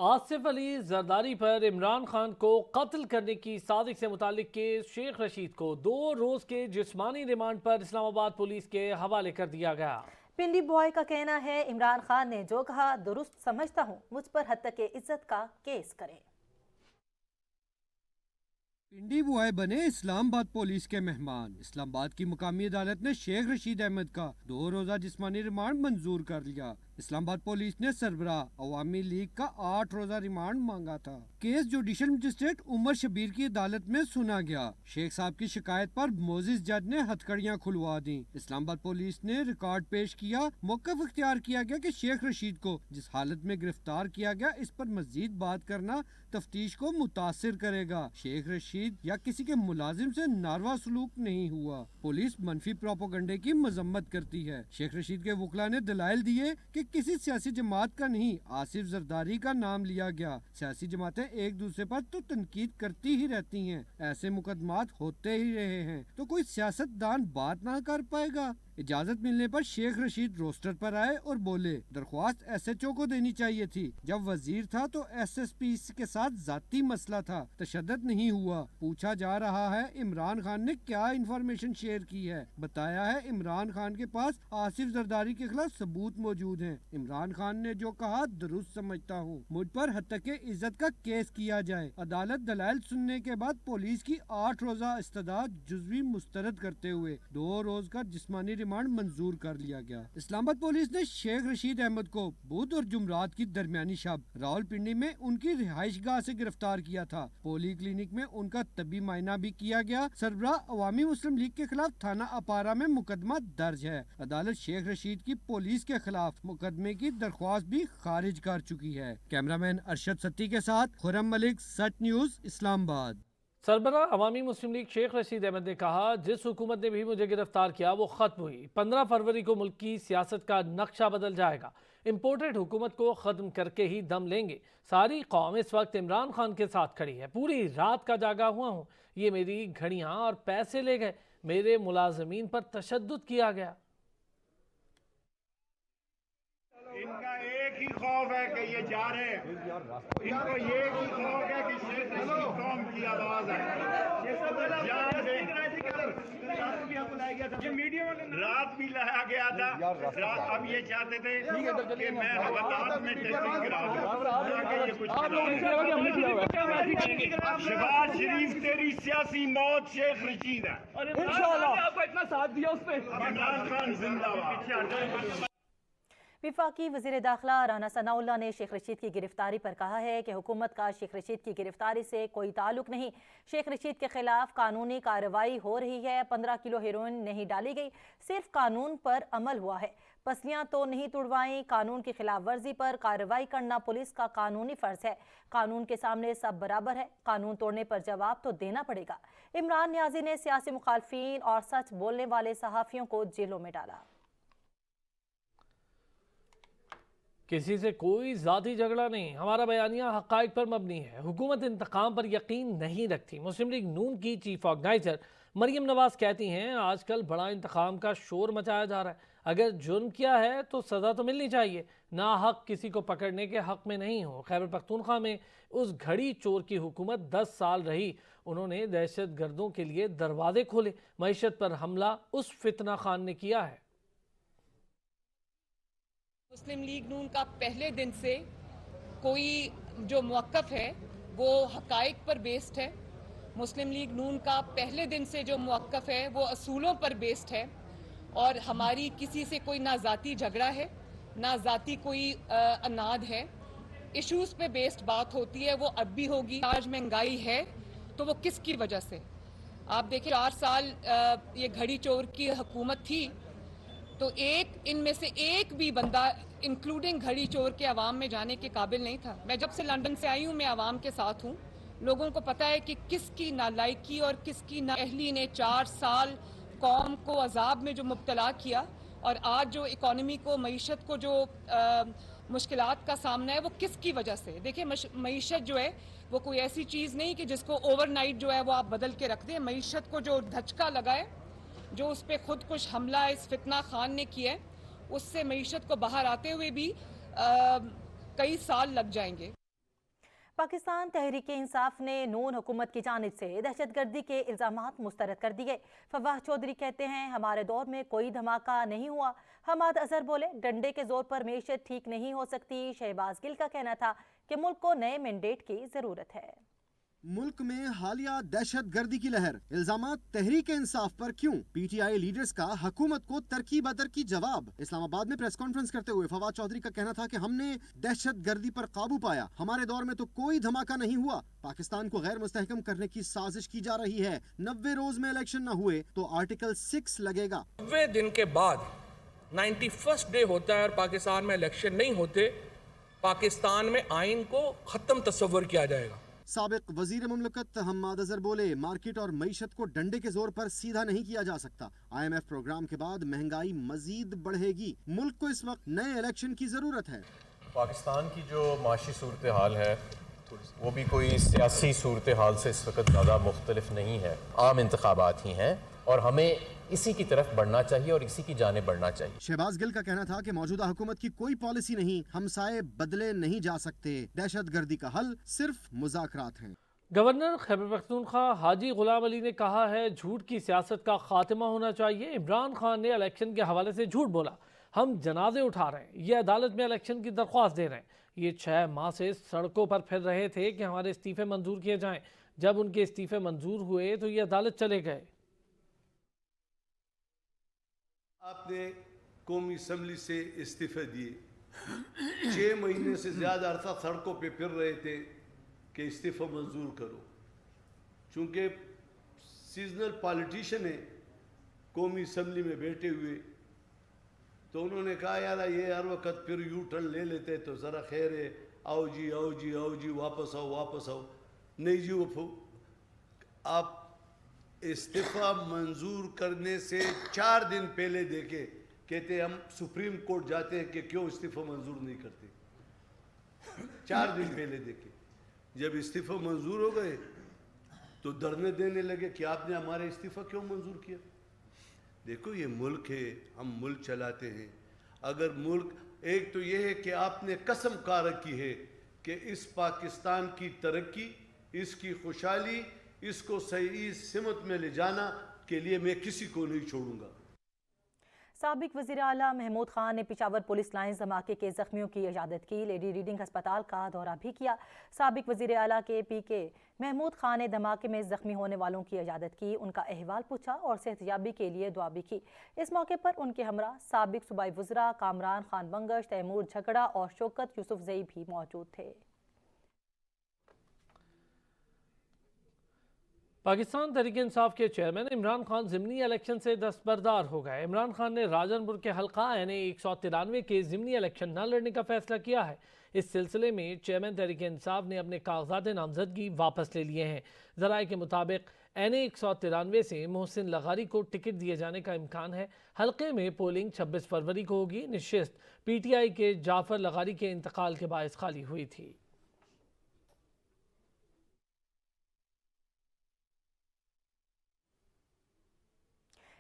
آصف علی زرداری پر عمران خان کو قتل کرنے کی سازش سے متعلق کیس شیخ رشید کو 2 روز کے جسمانی ریمانڈ پر اسلام آباد پولیس کے حوالے کر دیا گیا۔ پنڈی بوائے کا کہنا ہے عمران خان نے جو کہا درست سمجھتا ہوں، مجھ پر حد تک عزت کا کیس کریں۔ پنڈی بوائے بنے اسلام آباد پولیس کے مہمان۔ اسلام آباد کی مقامی عدالت نے شیخ رشید احمد کا 2 روزہ جسمانی ریمانڈ منظور کر لیا۔ اسلام آباد پولیس نے سربراہ عوامی لیگ کا 8 روزہ ریمانڈ مانگا تھا۔ کیس جوڈیشل مجسٹریٹ عمر شبیر کی عدالت میں سنا گیا۔ شیخ صاحب کی شکایت پر معزز جج نے ہتھکڑیاں کھلوا دیں۔ اسلام آباد پولیس نے ریکارڈ پیش کیا۔ موقف اختیار کیا گیا کہ شیخ رشید کو جس حالت میں گرفتار کیا گیا اس پر مزید بات کرنا تفتیش کو متاثر کرے گا۔ شیخ رشید یا کسی کے ملازم سے ناروا سلوک نہیں ہوا۔ پولیس منفی پروپیگنڈے کی مذمت کرتی ہے۔ شیخ رشید کے وکلاء نے دلائل دیے کہ کسی سیاسی جماعت کا نہیں، آصف زرداری کا نام لیا گیا۔ سیاسی جماعتیں ایک دوسرے پر تو تنقید کرتی ہی رہتی ہیں، ایسے مقدمات ہوتے ہی رہے ہیں، تو کوئی سیاست دان بات نہ کر پائے گا؟ اجازت ملنے پر شیخ رشید روسٹر پر آئے اور بولے درخواست ایس ایچ او کو دینی چاہیے تھی، جب وزیر تھا تو ایس ایس پی کے ساتھ ذاتی مسئلہ تھا، تشدد نہیں ہوا۔ پوچھا جا رہا ہے عمران خان نے کیا انفارمیشن شیئر کی ہے، بتایا ہے عمران خان کے پاس آصف زرداری کے خلاف ثبوت موجود ہیں۔ عمران خان نے جو کہا درست سمجھتا ہوں، مجھ پر حد تک عزت کا کیس کیا جائے۔ عدالت دلائل سننے کے بعد پولیس کی 8 روزہ استدعا جزوی مسترد کرتے ہوئے 2 روز کا جسمانی ریمانڈ منظور کر لیا گیا۔ اسلام آباد پولیس نے شیخ رشید احمد کو بدھ اور جمعرات کی درمیانی شب راولپنڈی میں ان کی رہائش گاہ سے گرفتار کیا تھا۔ پولی کلینک میں ان کا طبی معائنہ بھی کیا گیا۔ سربراہ عوامی مسلم لیگ کے خلاف تھانہ اپارہ میں مقدمہ درج ہے۔ عدالت شیخ رشید کی پولیس کے خلاف مقدمے کی درخواست بھی خارج کر چکی ہے۔ کیمرہ مین ارشد ستی کے ساتھ خرم ملک، سچ نیوز، اسلام آباد۔ سربراہ عوامی مسلم لیگ شیخ رشید احمد نے کہا جس حکومت نے بھی مجھے گرفتار کیا وہ ختم ہوئی۔ 15 فروری کو ملک کی سیاست کا نقشہ بدل جائے گا۔ امپورٹڈ حکومت کو ختم کر کے ہی دم لیں گے۔ ساری قوم اس وقت عمران خان کے ساتھ کھڑی ہے۔ پوری رات کا جاگا ہوا ہوں۔ یہ میری گھڑیاں اور پیسے لے گئے، میرے ملازمین پر تشدد کیا گیا۔ ان کا ایک ہی خوف ہے کہ یہ جا رہے ہیں، ان کو یہ ہی خوف ہے کہ شیخ رشید قوم کی آواز ہے۔ رات بھی لایا گیا تھا، اب یہ چاہتے تھے کہ میں حوالات میں ٹیسٹنگ کرا دوں۔ شہباز شریف تیری سیاسی موت شیخ رشید ہے۔ آپ کو اتنا ساتھ دیا اس پہ۔ عمران خان زندہ باد۔ وفاقی وزیر داخلہ رانا ثناء اللہ نے شیخ رشید کی گرفتاری پر کہا ہے کہ حکومت کا شیخ رشید کی گرفتاری سے کوئی تعلق نہیں۔ شیخ رشید کے خلاف قانونی کارروائی ہو رہی ہے۔ 15 کلو ہیروئن نہیں ڈالی گئی، صرف قانون پر عمل ہوا ہے۔ پسلیاں تو نہیں توڑوائیں۔ قانون کی خلاف ورزی پر کارروائی کرنا پولیس کا قانونی فرض ہے۔ قانون کے سامنے سب برابر ہے، قانون توڑنے پر جواب تو دینا پڑے گا۔ عمران نیازی نے سیاسی مخالفین اور سچ بولنے والے صحافیوں کو جیلوں میں ڈالا۔ کسی سے کوئی ذاتی جھگڑا نہیں، ہمارا بیانیہ حقائق پر مبنی ہے۔ حکومت انتقام پر یقین نہیں رکھتی۔ مسلم لیگ نون کی چیف آرگنائزر مریم نواز کہتی ہیں آج کل بڑا انتقام کا شور مچایا جا رہا ہے۔ اگر جرم کیا ہے تو سزا تو ملنی چاہیے، ناحق کسی کو پکڑنے کے حق میں نہیں ہو۔ خیبر پختونخوا میں اس گھڑی چور کی حکومت 10 سال رہی، انہوں نے دہشت گردوں کے لیے دروازے کھولے۔ معیشت پر حملہ اس فتنہ خان نے کیا ہے۔ مسلم لیگ نون کا پہلے دن سے کوئی جو موقف ہے وہ حقائق پر بیسڈ ہے۔ مسلم لیگ نون کا پہلے دن سے جو موقف ہے وہ اصولوں پر بیسڈ ہے، اور ہماری کسی سے کوئی نہ ذاتی جھگڑا ہے نہ ذاتی کوئی اناد ہے۔ ایشوز پہ بیسڈ بات ہوتی ہے، وہ اب بھی ہوگی۔ آج مہنگائی ہے تو وہ کس کی وجہ سے؟ آپ دیکھیں 4 سال یہ گھڑی چور کی حکومت تھی تو ان میں سے ایک بھی بندہ انکلوڈنگ گھڑی چور کے عوام میں جانے کے قابل نہیں تھا۔ میں جب سے لندن سے آئی ہوں میں عوام کے ساتھ ہوں، لوگوں کو پتہ ہے کہ کس کی نالائکی اور کس کی نااہلی نے 4 سال قوم کو عذاب میں جو مبتلا کیا، اور آج جو اکانومی کو، معیشت کو جو مشکلات کا سامنا ہے وہ کس کی وجہ سے۔ دیکھیں معیشت جو ہے وہ کوئی ایسی چیز نہیں کہ جس کو اوور نائٹ جو ہے وہ آپ بدل کے رکھ دیں۔ معیشت کو جو دھچکا لگا ہے، جو اس پہ خود کش حملہ اس فتنہ خان نے کیا ہے، اس سے معیشت کو باہر آتے ہوئے بھی کئی سال لگ جائیں گے۔ पाकिस्तान तहरीक इंसाफ ने नून हुकूमत की जानिब से दहशत गर्दी के इल्ज़ामात मुस्तरद कर दिए। फवाद चौधरी कहते हैं, हमारे दौर में कोई धमाका नहीं हुआ। हमाद अजहर बोले, डंडे के जोर पर मेशत ठीक नहीं हो सकती। शहबाज गिल का कहना था कि मुल्क को नए मैंडेट की जरूरत है। मुल्क में हालिया दहशत गर्दी की लहर, इल्जामात तहरीक इंसाफ पर क्यों? पीटीआई लीडर्स का हुकूमत को तरकी बतर की जवाब। इस्लामाबाद में प्रेस कॉन्फ्रेंस करते हुए फवाद चौधरी का कहना था कि हमने दहशत गर्दी पर काबू पाया, हमारे दौर में तो कोई धमाका नहीं हुआ। पाकिस्तान को गैर मुस्तहकम करने की साजिश की जा रही है। 90 रोज में इलेक्शन न हुए तो आर्टिकल 6 लगेगा। 90 दिन के बाद 91st डे होता है और पाकिस्तान में इलेक्शन नहीं होते, पाकिस्तान में आइन को खत्म तस्वर किया जाएगा। साबिक वजीर मुमलकत हम्माद अजहर बोले, मार्केट और मईशत को डंडे के जोर पर सीधा नहीं किया जा सकता। IMF प्रोग्राम के बाद महंगाई मजीद बढ़ेगी। मुल्क को इस वक्त नए इलेक्शन की जरूरत है। पाकिस्तान की जो माशी सूरत हाल है वो भी कोई सियासी सूरत हाल से इस वक्त ज़्यादा मुख्तलिफ नहीं है। आम इंतखाबात ही हैं और हमें इसी की तरफ बढ़ना चाहिए और इसी की जाने बढ़ना चाहिए। शहबाज गिल का कहना था कि मौजूदा हुकूमत की कोई पॉलिसी नहीं, हमसाए बदले नहीं जा सकते। दहशत गर्दी का हल सिर्फ मुज़ाकरात हैं। गवर्नर खैबर पख्तूनख्वा हाजी गुलाम अली ने कहा है, झूठ की सियासत का खात्मा होना चाहिए। इमरान खान ने इलेक्शन के हवाले से झूठ बोला। हम जनाजे उठा रहे हैं, ये अदालत में इलेक्शन की दरख्वास्त दे रहे हैं। ये 6 माह से सड़कों पर फिर रहे थे कि हमारे इस्तीफे मंजूर किए जाएं। जब उनके इस्तीफे मंजूर हुए तो ये अदालत चले गए। आपने कौमी असम्बली से इस्तीफे दिए, 6 महीने से ज़्यादा अरसा सड़कों पे फिर रहे थे कि इस्तीफा मंजूर करो। चूँकि सीजनल पॉलिटिशियन है, कौमी असम्बली में बैठे हुए, तो उन्होंने कहा यार ये हर वक्त फिर यू टर्न ले लेते तो ज़रा खैर है, आओ जी आओ जी आओ जी, वापस आओ वापस आओ। नहीं जी, वो आप इस्तीफा मंजूर करने से 4 दिन पहले देखे, कहते हम सुप्रीम कोर्ट जाते हैं कि क्यों इस्तीफा मंजूर नहीं करते। 4 दिन पहले देखे, जब इस्तीफा मंजूर हो गए तो धरने देने लगे कि आपने हमारा इस्तीफा क्यों मंजूर किया। देखो ये मुल्क है, हम मुल्क चलाते हैं। अगर मुल्क, एक तो ये है कि आपने कसम खा रखी है कि इस पाकिस्तान की तरक्की, इसकी खुशहाली, इसको सही सिमत में ले जाना के लिए मैं किसी को नहीं छोड़ूंगा। साबिक वज़ीर आला महमूद खान ने पिशावर पुलिस लाइन धमाके के जख्मियों की इजाज़त की। लेडी रीडिंग अस्पताल का दौरा भी किया। साबिक वज़ीर आला के PK महमूद खान ने धमाके में जख्मी होने वालों की इजाज़त की, उनका अहवाल पूछा और सेहतयाबी के लिए दुआ भी की। इस मौके पर उनके हमरा साबिक सूबाई वज़रा कामरान खान बंगश, तैमूर झगड़ा और शौकत यूसुफजई भी मौजूद थे। पाकिस्तान तहरीक इंसाफ के चेयरमैन इमरान खान ज़िमनी इलेक्शन से दस्तबरदार हो गए। इमरान खान ने राजनपुर के हल्का NA 193 के ज़िमनी इलेक्शन न लड़ने का फैसला किया है। इस सिलसिले में चेयरमैन तहरीक इंसाफ ने अपने कागजात नामजदगी वापस ले लिए हैं। ज़राए के मुताबिक NA 193 से मोहसिन लगारी को टिकट दिए जाने का इम्कान है। हल्के में पोलिंग 26 फरवरी को होगी। नशिस्त PTI के जाफर लगारी के इंतकाल के बायस खाली हुई थी।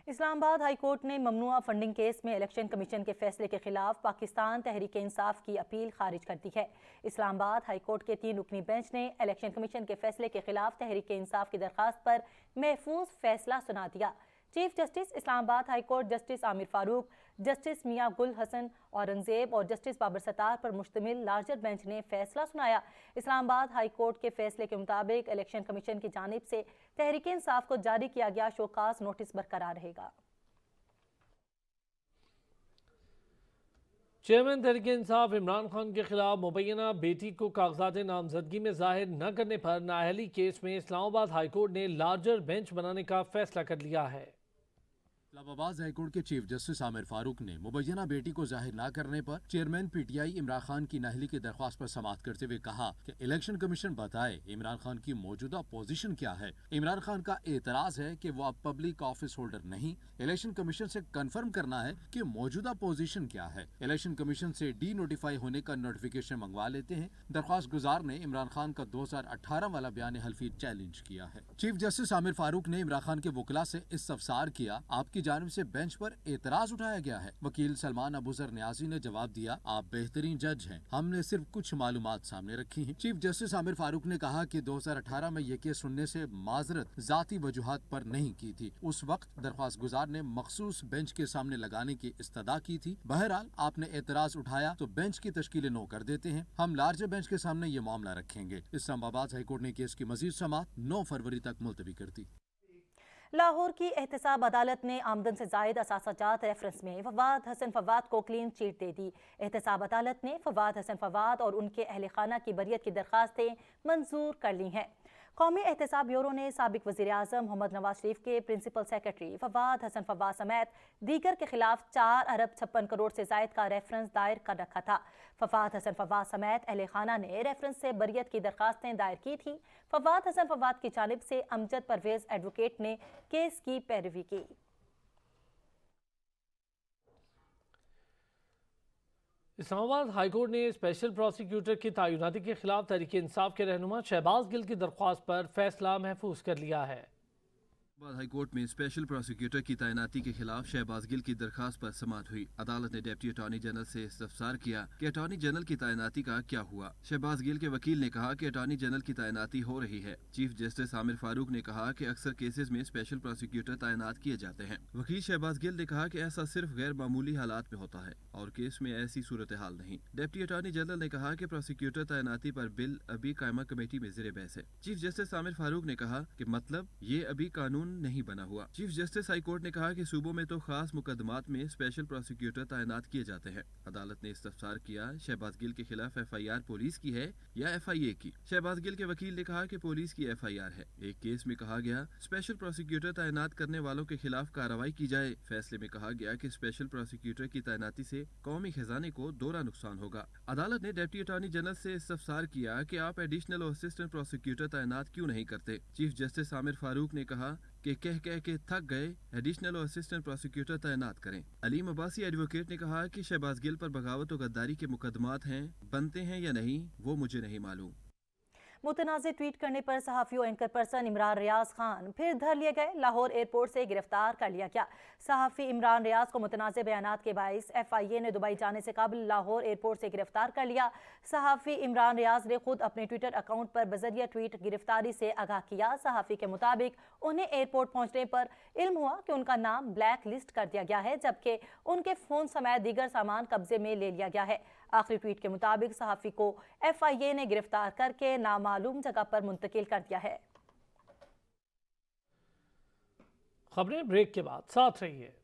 इस्लामाबाद हाई कोर्ट ने ममनुआ फंडिंग केस में इलेक्शन कमीशन के फैसले के खिलाफ पाकिस्तान तहरीक इंसाफ की अपील खारिज कर दी है। इस्लामाबाद हाई कोर्ट के 3 रुकनी बेंच ने इलेक्शन कमीशन के फैसले के खिलाफ तहरीक इंसाफ की दरखास्त पर महफूज फैसला सुना दिया। Chief justice Islamabad high court justice Aamir Farooq, justice Mian Gul Hassan Aurangzeb और जस्टिस बाबर सत्तार पर मुश्तमिल लार्जर बेंच ने फैसला सुनाया। इस्लामाबाद हाई कोर्ट के फैसले के मुताबिक इलेक्शन कमीशन की जानिब से तहरीक इंसाफ को जारी किया गया शोकास नोटिस बरकरार रहेगा। चेयरमैन तहरीक इंसाफ इमरान खान के खिलाफ मुबैना बेटी को कागजात नामजदगी में जाहिर न करने पर नाअहली केस में इस्लामाबाद हाई कोर्ट ने लार्जर बेंच बनाने का फैसला कर लिया है। इस्लामाबाद हाई कोर्ट के चीफ जस्टिस आमिर फारूक ने मुबैना बेटी को जाहिर न करने पर चेयरमैन PTI इमरान खान की नाअहली की दरख्वास्त पर समाअत करते हुए कहा कि इलेक्शन कमीशन बताए इमरान खान की मौजूदा पोजीशन क्या है। इमरान खान का एतराज है कि वो अब पब्लिक ऑफिस होल्डर नहीं, इलेक्शन कमीशन से कंफर्म करना है कि मौजूदा पोजीशन क्या है। इलेक्शन कमीशन से डी नोटिफाई होने का नोटिफिकेशन मंगवा लेते हैं। दरख्वास्त गुजार ने इमरान खान का 2018 वाला बयान हल्फी चैलेंज किया है। चीफ जस्टिस आमिर फारूक ने इमरान खान के वकला से इस्तफसार किया, आपकी की जानिब से बेंच पर एतराज उठाया गया है। वकील सलमान अबूजर न्याजी ने जवाब दिया, आप बेहतरीन जज हैं, हमने सिर्फ कुछ मालूमात सामने रखी हैं। चीफ जस्टिस आमिर फारूक ने कहा कि 2018 में ये केस सुनने से माजरत जाती वजूहात पर नहीं की थी। उस वक्त दरख्वास्त गुजार ने मखसूस बेंच के सामने लगाने की इस्तदा की थी। बहरहाल आपने एतराज उठाया तो बेंच की तश्कील नो कर देते हैं। हम लार्जर बेंच के सामने ये मामला रखेंगे। इस्लामाबाद हाईकोर्ट ने केस की मजीद समाअत 9 फरवरी तक मुलतवी कर दी। लाहौर की एहतसाब अदालत ने आमदन से जायद असासाजात रेफरेंस में फवाद हसन फवाद को क्लीन चिट दे दी। एहतसाब अदालत ने फवाद हसन फवाद और उनके अहल खाना की बरियत की दरखास्तें मंजूर कर ली हैं। कौमी एहतसाब ब्यूरो ने साबिक वज़ीर आज़म मोहम्मद नवाज शरीफ के प्रिंसिपल सेक्रेटरी फवाद हसन फवाद समेत दीगर के खिलाफ 4 अरब 56 करोड़ से जायद का रेफरेंस दायर कर रखा था। फवाद हसन फवाद समेत अहले खाना ने रेफरेंस से बरियत की दरखास्तें दायर की थी। फवाद हसन फवाद की जानिब से अमजद परवेज एडवोकेट ने केस की पैरवी की। इस्लामाबाद हाईकोर्ट ने स्पेशल प्रोसिक्यूटर की तैनाती के खिलाफ तहरीक इंसाफ के रहनुमा शहबाज गिल की दरख्वास्त पर फैसला महफूज कर लिया है। हाईकोर्ट में स्पेशल प्रोसिक्यूटर की तैनाती के खिलाफ शहबाज गिल की दरखास्त पर समाअत हुई। अदालत ने डिप्टी अटॉर्नी जनरल से इस्तफसार किया कि अटॉर्नी जनरल की तैनाती का क्या हुआ। शहबाज गिल के वकील ने कहा कि अटॉर्नी जनरल की तैनाती हो रही है। चीफ जस्टिस आमिर फारूक ने कहा कि अक्सर केसेस में स्पेशल प्रोसिक्यूटर तैनात किए जाते हैं। वकील शहबाज गिल ने कहा कि ऐसा सिर्फ गैर मामूली हालात में होता है और केस में ऐसी सूरत हाल नहीं। डिप्टी अटॉर्नी जनरल ने कहा कि प्रोसिक्यूटर तैनाती पर बिल अभी कायमा कमेटी में ज़ेर बहस है। चीफ जस्टिस आमिर फारूक ने कहा कि मतलब ये अभी कानून नहीं बना हुआ। चीफ जस्टिस हाई कोर्ट ने कहा कि सूबों में तो खास मुकदमात में स्पेशल प्रोसिक्यूटर तैनात किए जाते हैं। अदालत ने इस्तफसार किया, शहबाज गिल के खिलाफ FIR पुलिस की है या FIA की। शहबाज गिल के वकील ने कहा कि पुलिस की FIR है। एक केस में कहा गया स्पेशल प्रोसिक्यूटर तैनात करने वालों के खिलाफ कार्रवाई की जाए। फैसले में कहा गया कि स्पेशल प्रोसिक्यूटर की तैनाती से कौमी खजाने को दोहरा नुकसान होगा। अदालत ने डिप्टी अटॉर्नी जनरल से इस्तफसार किया कि आप एडिशनल और असिस्टेंट प्रोसिक्यूटर तैनात क्यों नहीं करते। चीफ जस्टिस आमिर फारूक ने कहा कि कह के थक गए, एडिशनल और असिस्टेंट प्रोसिक्यूटर तैनात करें। अलीम अब्बासी एडवोकेट ने कहा कि शहबाज गिल पर बगावत और गद्दारी के मुकदमात हैं, बनते हैं या नहीं वो मुझे नहीं मालूम। मुतनाज़िर ट्वीट करने पर सहाफ़ी और एंकर पर्सन इमरान रियाज खान फिर धर लिए गए। लाहौर एयरपोर्ट से गिरफ्तार कर लिया गया। सहाफ़ी इमरान रियाज को मुतनाज़िर बयानात के बाइस FIA ने दुबई जाने से कबल लाहौर एयरपोर्ट से गिरफ्तार कर लिया। सहाफ़ी इमरान रियाज ने खुद अपने ट्विटर अकाउंट पर बजरिया ट्वीट गिरफ्तारी से आगाह किया। सहाफ़ी के मुताबिक उन्हें एयरपोर्ट पहुंचने पर इल्म हुआ कि उनका नाम ब्लैक लिस्ट कर दिया गया है, जबकि उनके फ़ोन समेत दीगर सामान कब्जे में ले लिया गया है। आखिरी ट्वीट के मुताबिक सहाफ़ी को FIA ने गिरफ्तार करके नामालूम जगह पर मुंतकिल कर दिया है। खबरें ब्रेक के बाद साथ रहिए।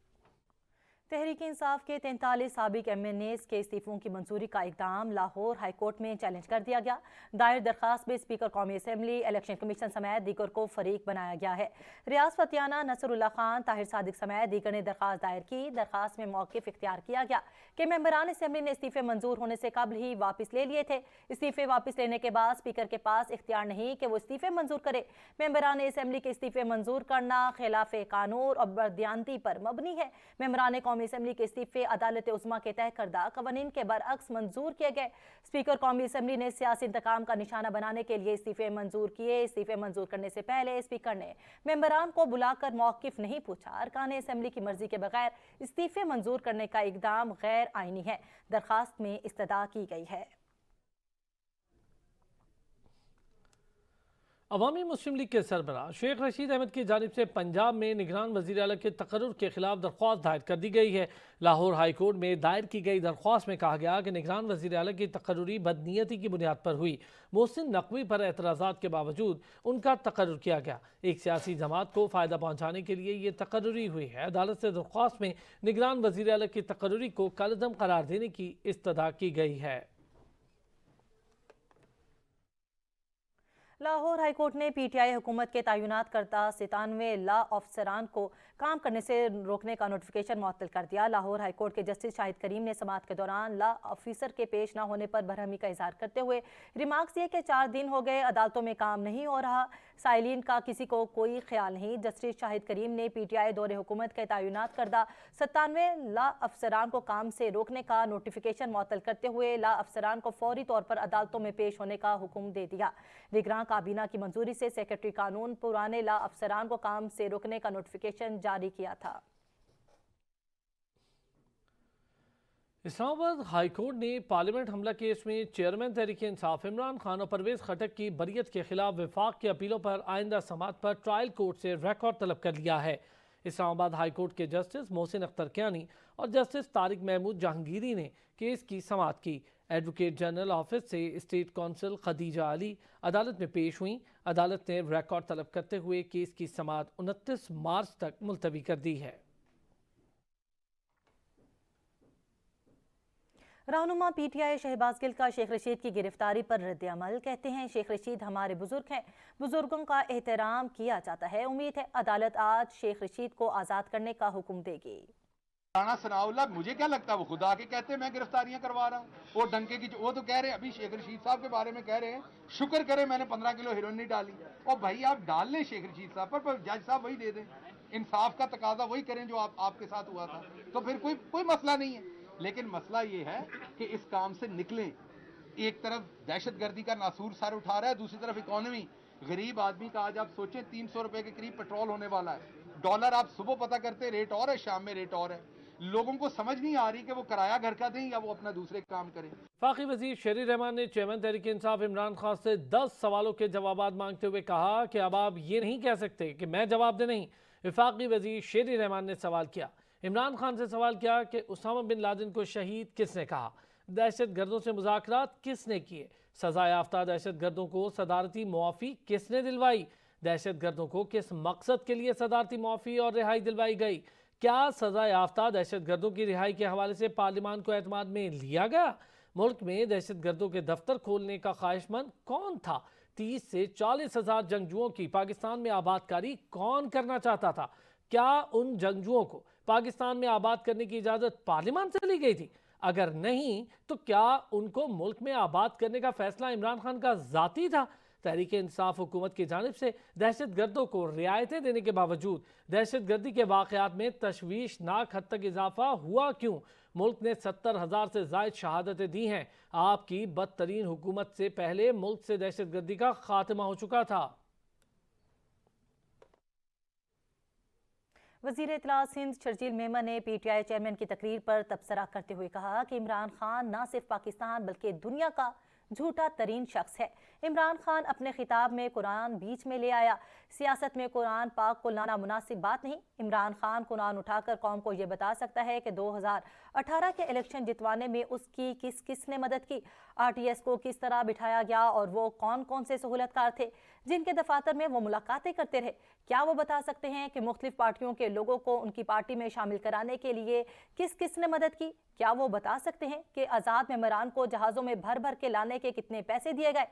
तहरीक इंसाफ के 43 साबिक MNAs के इस्तीफों की मंजूरी का इकदाम लाहौर हाईकोर्ट में चैलेंज कर दिया गया। दायर दरखास्त में स्पीकर कौमी असम्बली, इलेक्शन कमीशन समेत दीगर को फरीक बनाया गया है। रियाज फतियाना, नसरुल्लाह खान, ताहिर सादिक समेत दीगर ने दरखास्त दायर की। दरखास्त में मौक़िफ़ इख्तियार किया गया कि मेंबरान असम्बली ने इस्तीफे मंजूर होने से कबल ही वापस ले लिए थे। इस्तीफे वापस लेने के बाद स्पीकर के पास इख्तियार नहीं कि वो इस्तीफे मंजूर करे। मेंबरान असम्बली के इस्तीफे मंजूर करना खिलाफ कानून और बर्दियानती पर मबनी है। मेंबरान कौमी असम्बली के इस्तीफे अदालत उज़्मा के तय करदा कवानीन के बरअक्स मंजूर किए गए। स्पीकर कौमी असम्बली ने सियासी इंतकाम का निशाना बनाने के लिए इस्तीफे मंजूर किए। इस्तीफे मंजूर करने से पहले स्पीकर ने मेंबरान को बुलाकर मौक़िफ़ नहीं पूछा। अरकान असम्बली की मर्जी के बगैर इस्तीफे मंजूर करने का इक़दाम गैर आईनी है। दरखास्त में इस्तदा की गई है। अवामी मुस्लिम लीग के सरबराह शेख रशीद अहमद की जानिब से पंजाब में निगरान वज़ीर आला के तकर्रुर के खिलाफ दरख्वास्त दायर कर दी गई है। लाहौर हाई कोर्ट में दायर की गई दरख्वास्त में कहा गया कि निगरान वज़ीर आला की तकर्रुरी बदनीयती की बुनियाद पर हुई। मोहसिन नकवी पर एतराज़ात के बावजूद उनका तकर्रुर किया गया। एक सियासी जमात को फ़ायदा पहुँचाने के लिए ये तकर्रुरी हुई है। अदालत से दरख्वास्त में निगरान वज़ीर आला की तकर्रुरी को कलअदम करार देने की इस्तदा की गई है। लाहौर हाईकोर्ट ने PTI हुकूमत के तैनात करता 97 लॉ अफसरान को काम करने से रोकने का नोटिफिकेशन मुअत्तल कर दिया। लाहौर हाईकोर्ट के जस्टिस शाहिद करीम ने समाअत के दौरान लॉ ऑफिसर के पेश न होने पर बरहमी का इजहार करते हुए रिमार्क्स दिए कि 4 दिन हो गए अदालतों में काम नहीं हो रहा, साइलिन का किसी को कोई ख्याल नहीं। जस्टिस शाहिद करीम ने PTI दौरे हुकूमत के तैनात करदा 97 लॉ अफसरान को काम से रोकने का नोटिफिकेशन मुअत्तल करते हुए लॉ अफसरान को फौरी तौर पर अदालतों में पेश होने का हुक्म दे दिया। निगरान काबीना की मंजूरी से सेक्रेटरी कानून पुराने लॉ अफसरान को काम से रोकने का नोटिफिकेशन जारी किया था। اسلام آباد ہائی کورٹ نے پارلیمنٹ حملہ کیس میں چیئرمین تحریک انصاف عمران خان اور پرویز خٹک کی بریت کے خلاف وفاق کی اپیلوں پر آئندہ سماعت پر ٹرائل کورٹ سے ریکارڈ طلب کر لیا ہے۔ اسلام آباد ہائی کورٹ کے جسٹس محسن اختر کیانی اور جسٹس طارق محمود جہانگیری نے کیس کی سماعت کی۔ ایڈوکیٹ جنرل آفس سے اسٹیٹ کونسل خدیجہ علی عدالت میں پیش ہوئیں۔ عدالت نے ریکارڈ طلب کرتے ہوئے کیس کی سماعت 29 مارچ تک ملتوی کر دی ہے۔ رہنما پی ٹی آئی شہباز گل کا شیخ رشید کی گرفتاری پر رد عمل، کہتے ہیں شیخ رشید ہمارے بزرگ ہیں، بزرگوں کا احترام کیا جاتا ہے، امید ہے عدالت آج شیخ رشید کو آزاد کرنے کا حکم دے گی۔ رانا ثناء اللہ مجھے کیا لگتا ہے وہ خدا کے کہتے ہیں میں گرفتاریاں کروا رہا ہوں، وہ ڈنکے کی وہ تو کہہ رہے ہیں ابھی شیخ رشید صاحب کے بارے میں کہہ رہے ہیں شکر کرے میں نے 15 کلو ہیروئن نہیں ڈالی، اور بھائی آپ ڈال لیں شیخ رشید صاحب پر جج صاحب وہی دے دیں، انصاف کا تقاضا وہی کریں جو آپ کے ساتھ ہوا تھا، تو پھر کوئی مسئلہ نہیں ہے۔ لیکن مسئلہ یہ ہے کہ اس کام سے نکلیں، ایک طرف دہشت گردی کا ناسور سر اٹھا رہا ہے، دوسری طرف اکانومی، غریب آدمی کا آج آپ سوچیں 300 روپے کے قریب پیٹرول ہونے والا ہے، ڈالر آپ صبح پتہ کرتے ریٹ اور ہے، شام میں ریٹ اور ہے، لوگوں کو سمجھ نہیں آ رہی کہ وہ کرایہ گھر کا دیں یا وہ اپنا دوسرے کام کریں۔ وفاقی وزیر شیر رحمان نے چیئرمین تحریک انصاف عمران خان سے 10 سوالوں کے جوابات مانگتے ہوئے کہا کہ اب آپ یہ نہیں کہہ سکتے کہ میں جواب دے نہیں۔ وفاقی وزیر شیر رحمان نے سوال کیا، عمران خان سے سوال کیا کہ اسامہ بن لادن کو شہید کس نے کہا، دہشت گردوں سے مذاکرات کس نے کیے، سزا یافتہ دہشت گردوں کو صدارتی معافی کس نے دلوائی، دہشت گردوں کو کس مقصد کے لیے صدارتی معافی اور رہائی دلوائی گئی، کیا سزا یافتہ دہشت گردوں کی رہائی کے حوالے سے پارلیمان کو اعتماد میں لیا گیا، ملک میں دہشت گردوں کے دفتر کھولنے کا خواہش مند کون تھا، 30 سے 40 ہزار جنگجوؤں کی پاکستان میں آباد کاری کون کرنا چاہتا تھا، کیا ان جنگجوؤں کو پاکستان میں آباد کرنے کی اجازت پارلیمان سے لی گئی تھی، اگر نہیں تو کیا ان کو ملک میں آباد کرنے کا فیصلہ عمران خان کا ذاتی تھا؟ تحریک انصاف حکومت کی جانب سے دہشت گردوں کو رعایتیں دینے کے باوجود دہشت گردی کے واقعات میں تشویشناک حد تک اضافہ ہوا کیوں؟ ملک نے 70,000 سے زائد شہادتیں دی ہیں، آپ کی بدترین حکومت سے پہلے ملک سے دہشت گردی کا خاتمہ ہو چکا تھا۔ وزیر اطلاع سندھ شرجیل میمن نے پی ٹی آئی چیئرمین کی تقریر پر تبصرہ کرتے ہوئے کہا کہ عمران خان نہ صرف پاکستان بلکہ دنیا کا جھوٹا ترین شخص ہے۔ عمران خان اپنے خطاب میں قرآن بیچ میں لے آیا، سیاست میں قرآن پاک کو لانا مناسب بات نہیں۔ عمران خان قرآن اٹھا کر قوم کو یہ بتا سکتا ہے کہ 2018 کے الیکشن جتوانے میں اس کی کس نے مدد کی، آر ٹی ایس کو کس طرح بٹھایا گیا اور وہ کون سے سہولت کار تھے جن کے دفاتر میں وہ ملاقاتیں کرتے رہے۔ کیا وہ بتا سکتے ہیں کہ مختلف پارٹیوں کے لوگوں کو ان کی پارٹی میں شامل کرانے کے لیے کس نے مدد کی؟ کیا وہ بتا سکتے ہیں کہ آزاد ممبران کو جہازوں میں بھر کے لانے کے کتنے پیسے دیے گئے؟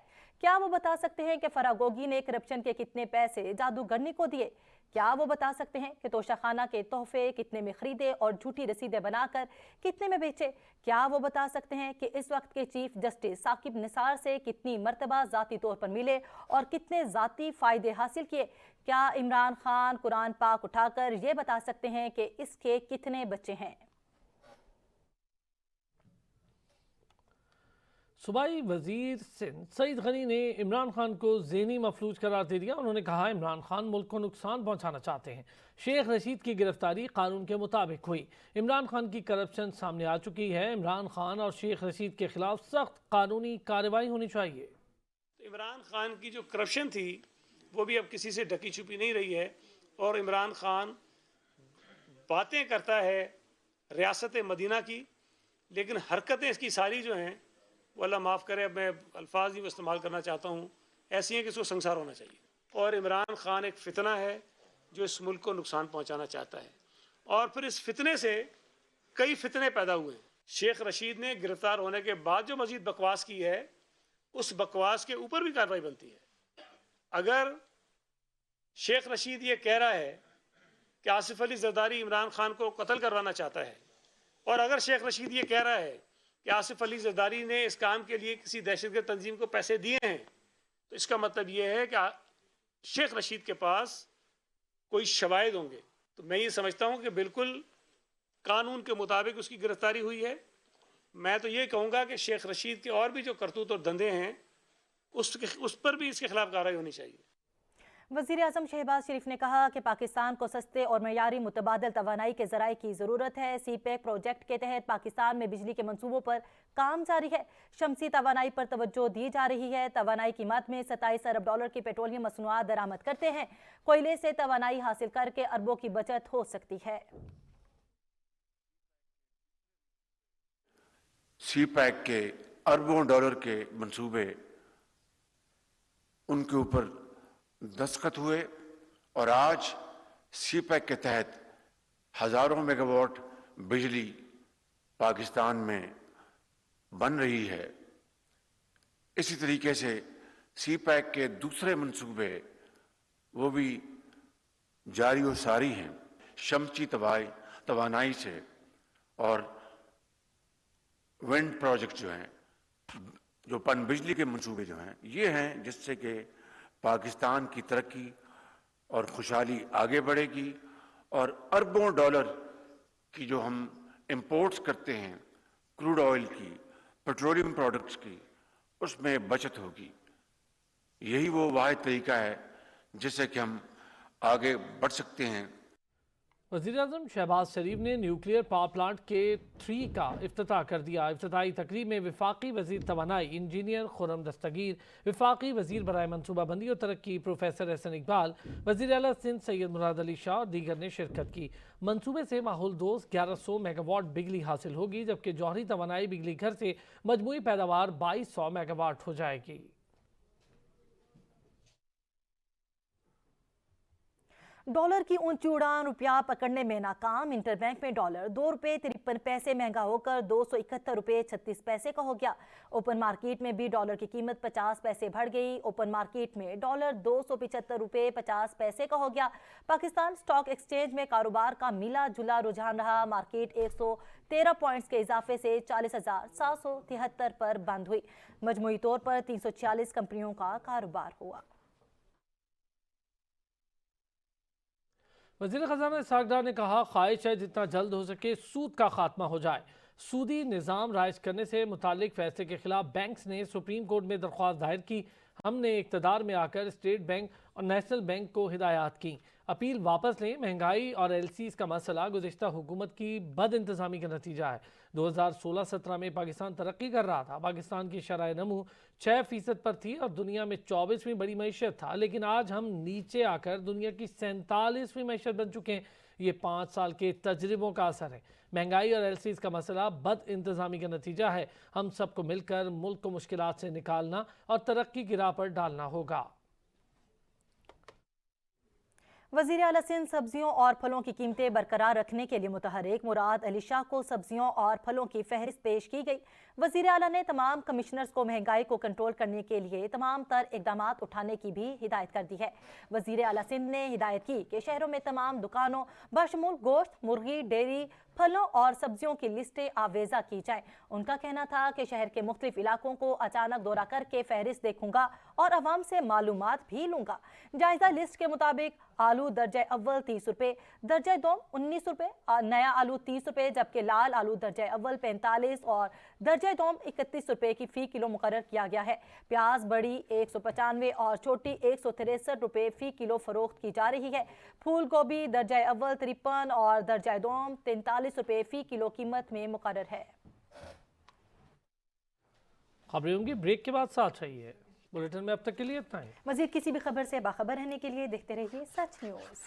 کیا وہ بتا سکتے ہیں کہ فراگوگی نے کرپشن کے کتنے پیسے جادوگرنی کو دیے؟ کیا وہ بتا سکتے ہیں کہ توشہ خانہ کے تحفے کتنے میں خریدے اور جھوٹی رسیدیں بنا کر کتنے میں بیچے؟ کیا وہ بتا سکتے ہیں کہ اس وقت کے چیف جسٹس ثاقب نثار سے کتنی مرتبہ ذاتی طور پر ملے اور کتنے ذاتی فائدے حاصل کیے؟ کیا عمران خان قرآن پاک اٹھا کر یہ بتا سکتے ہیں کہ اس کے کتنے بچے ہیں؟ صوبائی وزیر سندھ سعید غنی نے عمران خان کو ذہنی مفلوج قرار دے دیا۔ انہوں نے کہا عمران خان ملک کو نقصان پہنچانا چاہتے ہیں۔ شیخ رشید کی گرفتاری قانون کے مطابق ہوئی۔ عمران خان کی کرپشن سامنے آ چکی ہے۔ عمران خان اور شیخ رشید کے خلاف سخت قانونی کارروائی ہونی چاہیے۔ عمران خان کی جو کرپشن تھی وہ بھی اب کسی سے ڈھکی چھپی نہیں رہی ہے، اور عمران خان باتیں کرتا ہے ریاست مدینہ کی، لیکن حرکتیں اس کی ساری جو ہیں وہ اللہ معاف کرے، اب میں الفاظ ہی استعمال کرنا چاہتا ہوں، ایسی ہیں کہ اس کو سنسار ہونا چاہیے۔ اور عمران خان ایک فتنہ ہے جو اس ملک کو نقصان پہنچانا چاہتا ہے، اور پھر اس فتنے سے کئی فتنے پیدا ہوئے ہیں۔ شیخ رشید نے گرفتار ہونے کے بعد جو مزید بکواس کی ہے، اس بکواس کے اوپر بھی کارروائی بنتی ہے۔ اگر شیخ رشید یہ کہہ رہا ہے کہ آصف علی زرداری عمران خان کو قتل کروانا چاہتا ہے، اور اگر شیخ رشید یہ کہہ رہا ہے کہ آصف علی زرداری نے اس کام کے لیے کسی دہشت گرد تنظیم کو پیسے دیے ہیں، تو اس کا مطلب یہ ہے کہ شیخ رشید کے پاس کوئی شواہد ہوں گے۔ تو میں یہ سمجھتا ہوں کہ بالکل قانون کے مطابق اس کی گرفتاری ہوئی ہے۔ میں تو یہ کہوں گا کہ شیخ رشید کے اور بھی جو کرتوت اور دھندے ہیں اس پر بھی اس کے خلاف کارروائی ہونی چاہیے۔ वज़ीर आज़म शहबाज शरीफ ने कहा कि पाकिस्तान को सस्ते और मयारी मुतबादल तवानाई के ज़राए की ज़रूरत है। सीपैक प्रोजेक्ट के तहत पाकिस्तान में बिजली के मंसूबों पर काम जारी है। शमसी तवानाई पर तवज्जो दी जा रही है। तवानाई की मद में 27 अरब डॉलर की पेट्रोलियम मसनूआत दरामद करते हैं। कोयले से तवानाई हासिल करके अरबों की बचत हो सकती है। सीपैक के अरबों डॉलर के मंसूबे उनके ऊपर दस्तखत हुए और आज सीपैक के तहत हजारों मेगावाट बिजली पाकिस्तान में बन रही है। इसी तरीके से सीपैक के दूसरे मंसूबे वो भी जारी व सारी हैं शमसी तवानाई से, और विंड प्रोजेक्ट जो हैं, जो पन बिजली के मंसूबे जो हैं, ये हैं जिससे कि पाकिस्तान की तरक्की और खुशहाली आगे बढ़ेगी और अरबों डॉलर की जो हम इंपोर्ट्स करते हैं क्रूड ऑयल की, पेट्रोलियम प्रोडक्ट्स की, उसमें बचत होगी। यही वो वाहिद तरीका है जिससे कि हम आगे बढ़ सकते हैं। वज़ीर-ए-आज़म शहबाज शरीफ ने न्यूक्लियर पावर प्लांट के 3 का इफ्तिताह कर दिया। इफ्तिताही तकरीब में वफाकी वज़ीर तवानाई इंजीनियर खुर्रम दस्तगीर, वफाकी वज़ीर बराए मनसूबाबंदी और तरक्की प्रोफेसर एहसन इकबाल, वज़ीर आला सिंध सैयद मुराद अली शाह और दीगर ने शिरकत की। मंसूबे से माहौल दोस्त 1100 मेगावाट बिजली हासिल होगी, जबकि जौहरी तवानाई बिजली घर से मजमूई पैदावार 2200 मेगावाट हो जाएगी। डॉलर की ऊंची उड़ान, रुपया पकड़ने में नाकाम। इंटरबैंक में डॉलर 2 रुपये 53 पैसे महंगा होकर 271 रुपये 36 पैसे का हो गया। ओपन मार्केट में भी डॉलर की कीमत 50 पैसे बढ़ गई। ओपन मार्केट में डॉलर 275 रुपये 50 पैसे का हो गया। पाकिस्तान स्टॉक एक्सचेंज में कारोबार का मिला जुला रुझान रहा। मार्केट 113 पॉइंट्स के इजाफे से 40,773 पर बंद हुई। मजमूई तौर पर 346 कंपनियों का कारोबार हुआ। वज़ीर ख़ज़ाना इसहाक़ डार ने कहा, ख्वाहिश है जितना जल्द हो सके सूद का खात्मा हो जाए। सूदी निज़ाम राइज करने से मुतालिक फैसले के खिलाफ बैंक्स ने सुप्रीम कोर्ट में दरख्वास्त दायर की। हमने इक़्तिदार में आकर स्टेट बैंक और नेशनल बैंक को हिदायत की, अपील वापस लें। महंगाई और एलसीज का मसला गुज़िश्ता हुकूमत की बद इंतज़ामी का नतीजा है। 2016-17 में पाकिस्तान तरक्की कर रहा था। पाकिस्तान की शरह नमू 6% पर थी और दुनिया में 24वीं बड़ी मईशत था, लेकिन आज हम नीचे आकर दुनिया की 47वीं मईशत बन चुके हैं। ये 5 साल के तजर्बों का असर है। महंगाई और एलसीज का मसला बद इंतज़ामी का नतीजा है। हम सबको मिलकर मुल्क को मुश्किलात से निकालना और तरक्की की राह पर डालना होगा। वज़ीर आला सिंध सब्जियों और फलों की कीमतें बरकरार रखने के लिए मुतहरिक मुराद अली शाह को सब्जियों और फलों की फहरिस्त पेश की गई। वज़ीर आला ने तमाम कमिश्नर्स को महंगाई को कंट्रोल करने के लिए तमाम तर इक़दामात उठाने की भी हिदायत कर दी है। वज़ीर आला सिंध ने हिदायत की कि शहरों में तमाम दुकानों बशमूल गोश्त, मुर्गी, डेयरी, फलों और सब्जियों की लिस्टें आवेजा की जाए। उनका कहना था कि शहर के मुख्तलिफ इलाकों को अचानक दौरा करके फहरिस्त देखूंगा और अवाम से मालूमात भी लूंगा। जायजा लिस्ट के मुताबिक आलू दर्जा अव्वल 30 रुपये, दर्जा दोम 19 रुपये, नया आलू 30 रुपये, जबकि लाल आलू दर्जा अव्वल 45 और दर्जा दोम 31 रुपये की फी किलो मुकर्रर किया गया है। प्याज बड़ी 195 और छोटी 163 रुपये फी किलो फरोख्त की जा रही है। फूल गोभी दर्जा अव्वल 53 और दर्जा दोम 43 रुपये फी किलो कीमत में मुकर्रर है। खबरें होंगी ब्रेक के बाद साथ रहिए। बुलेटिन में अब तक के लिए इतना ही। मज़ीद किसी भी खबर से बाखबर रहने के लिए देखते रहिए सच न्यूज़।